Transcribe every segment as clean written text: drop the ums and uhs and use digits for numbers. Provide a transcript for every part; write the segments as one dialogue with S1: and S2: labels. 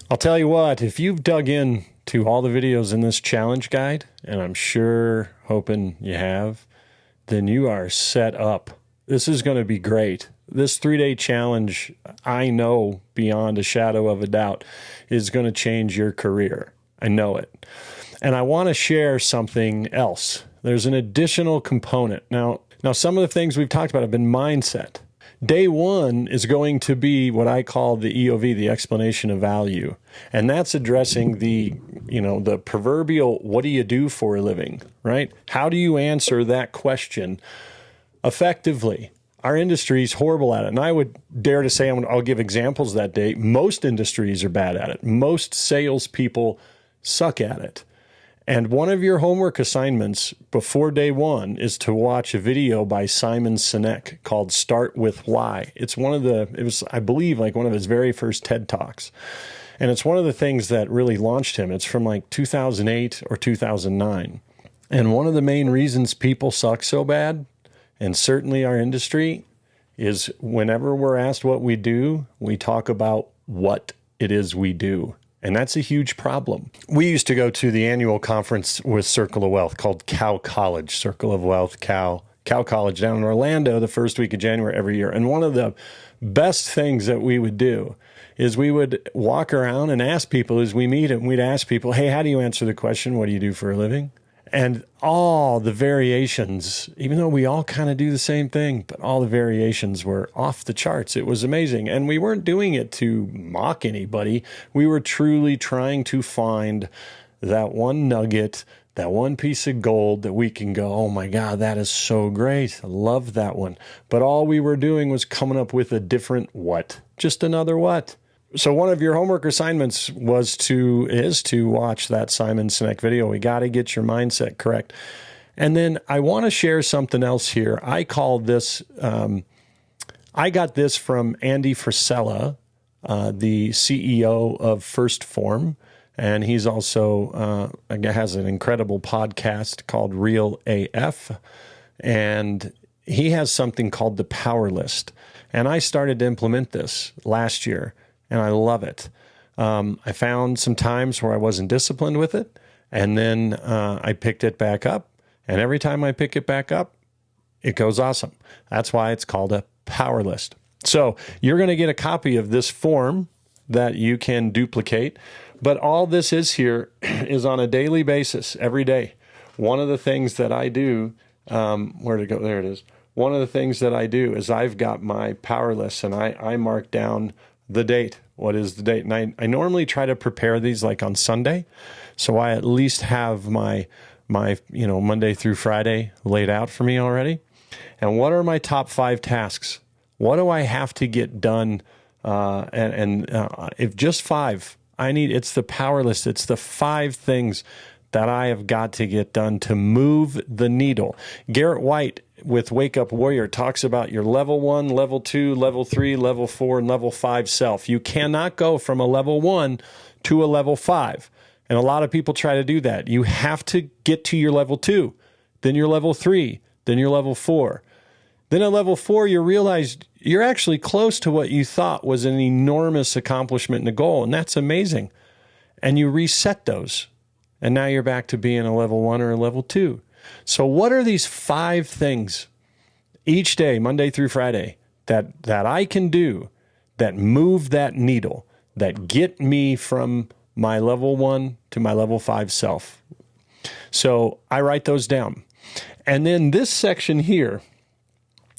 S1: I'll tell you what, if you've dug in to all the videos in this challenge guide, and I'm sure hoping you have, then you are set up. This is going to be great. This 3-day challenge, I know beyond a shadow of a doubt, is going to change your career. I know it. And I want to share something else. There's an additional component. Now some of the things we've talked about have been mindset. Day one is going to be what I call the EOV, the explanation of value. And that's addressing the proverbial, what do you do for a living, right? How do you answer that question effectively? Our industry is horrible at it. And I would dare to say, I'll give examples that day. Most industries are bad at it. Most salespeople suck at it. And one of your homework assignments before day one is to watch a video by Simon Sinek called Start With Why. It was, I believe, like one of his very first TED Talks. And it's one of the things that really launched him. It's from like 2008 or 2009. And one of the main reasons people suck so bad, and certainly our industry, is whenever we're asked what we do, we talk about what it is we do. And that's a huge problem. We used to go to the annual conference with Circle of Wealth called Cow College, Circle of Wealth, Cow College down in Orlando the first week of January every year. And one of the best things that we would do is we would walk around and ask people as we meet them, we'd ask people, hey, how do you answer the question, what do you do for a living? And all the variations, even though we all kind of do the same thing, but all the variations were off the charts. It was amazing. And we weren't doing it to mock anybody. We were truly trying to find that one nugget, that one piece of gold that we can go, oh my God, that is so great. I love that one. But all we were doing was coming up with a different what, just another what. So one of your homework assignments is to watch that Simon Sinek video. We got to get your mindset correct. And then I want to share something else here. I call this, I got this from Andy Frisella, the CEO of First Form. And he's also has an incredible podcast called Real AF. And he has something called the Power List. And I started to implement this last year. And I love it. I found some times where I wasn't disciplined with it, and then I picked it back up. And every time I pick it back up, it goes awesome. That's why it's called a power list. So you're going to get a copy of this form that you can duplicate. But all this is here is on a daily basis, every day. One of the things that I do, where to go? There it is. One of the things that I do is I've got my power list, and I mark down the date. What is the date? And I normally try to prepare these like on Sunday. So I at least have my Monday through Friday laid out for me already. And what are my top 5 tasks? What do I have to get done? If just 5, it's the power list. It's the 5 things that I have got to get done to move the needle. Garrett White with Wake Up Warrior talks about your level 1, level 2, level 3, level 4, and level 5 self. You cannot go from a level 1 to a level 5. And a lot of people try to do that. You have to get to your level 2, then your level 3, then your level 4. Then at level 4, you realize you're actually close to what you thought was an enormous accomplishment and a goal, and that's amazing. And you reset those. And now you're back to being a level 1 or a level 2. So what are these 5 things each day, Monday through Friday, that I can do that move that needle, that get me from my level 1 to my level 5 self? So I write those down. And then this section here,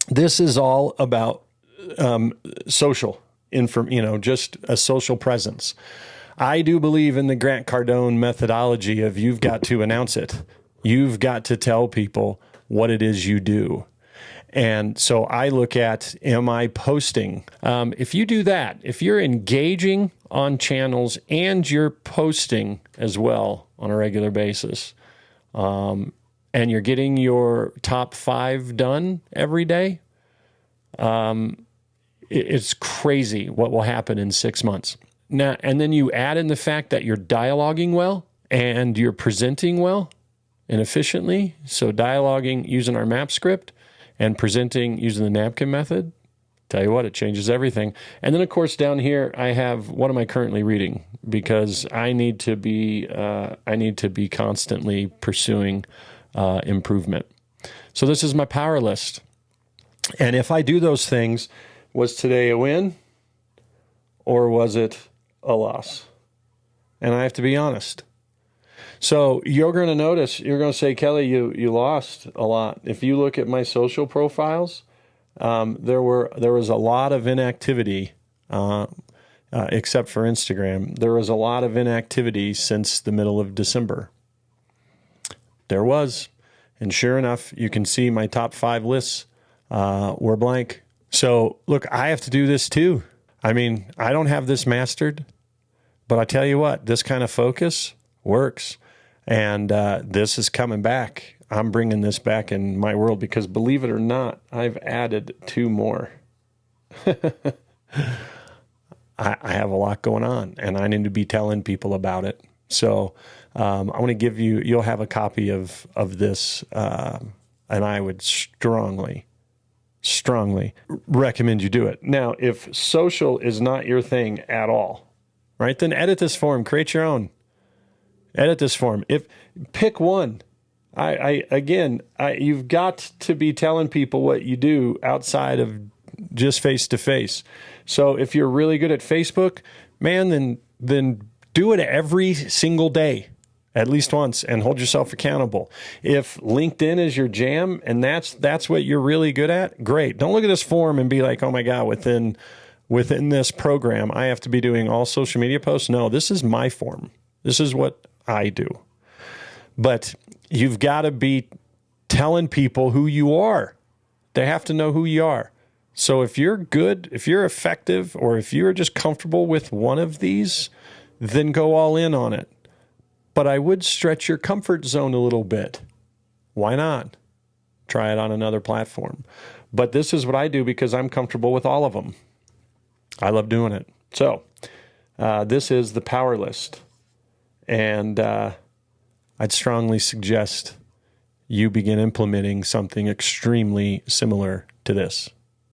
S1: this is all about social, just a social presence. I do believe in the Grant Cardone methodology of you've got to announce it. You've got to tell people what it is you do. And so I look at, am I posting? If you do that, if you're engaging on channels and you're posting as well on a regular basis, and you're getting your top 5 done every day, it's crazy what will happen in 6 months. Now, and then you add in the fact that you're dialoguing well and you're presenting well and efficiently. So dialoguing using our map script and presenting using the napkin method. Tell you what, it changes everything. And then, of course, down here I have, what am I currently reading? Because I need to be constantly pursuing improvement. So this is my power list. And if I do those things, was today a win or was it a loss? And I have to be honest. So you're going to notice, you're going to say, Kelly, you lost a lot. If you look at my social profiles, there was a lot of inactivity, except for Instagram. There was a lot of inactivity since the middle of December. There was. And sure enough, you can see my top 5 lists were blank. So look, I have to do this too. I mean, I don't have this mastered, but I tell you what, this kind of focus works. And this is coming back. I'm bringing this back in my world because, believe it or not, I've added 2 more. I have a lot going on, and I need to be telling people about it. So I want to give you, you'll have a copy of this, and I would strongly recommend you do it. Now, if social is not your thing at all, right, then edit this form, create your own. Edit this form. Pick one. You've got to be telling people what you do outside of just face to face. So if you're really good at Facebook, man, then do it every single day, at least once, and hold yourself accountable. If LinkedIn is your jam and that's what you're really good at, great. Don't look at this form and be like, oh my God, within this program, I have to be doing all social media posts. No, this is my form. This is what I do. But you've got to be telling people who you are. They have to know who you are. So if you're good, if you're effective, or if you're just comfortable with one of these, then go all in on it. But I would stretch your comfort zone a little bit. Why not? Try it on another platform. But this is what I do because I'm comfortable with all of them. I love doing it. So this is the power list. And I'd strongly suggest you begin implementing something extremely similar to this.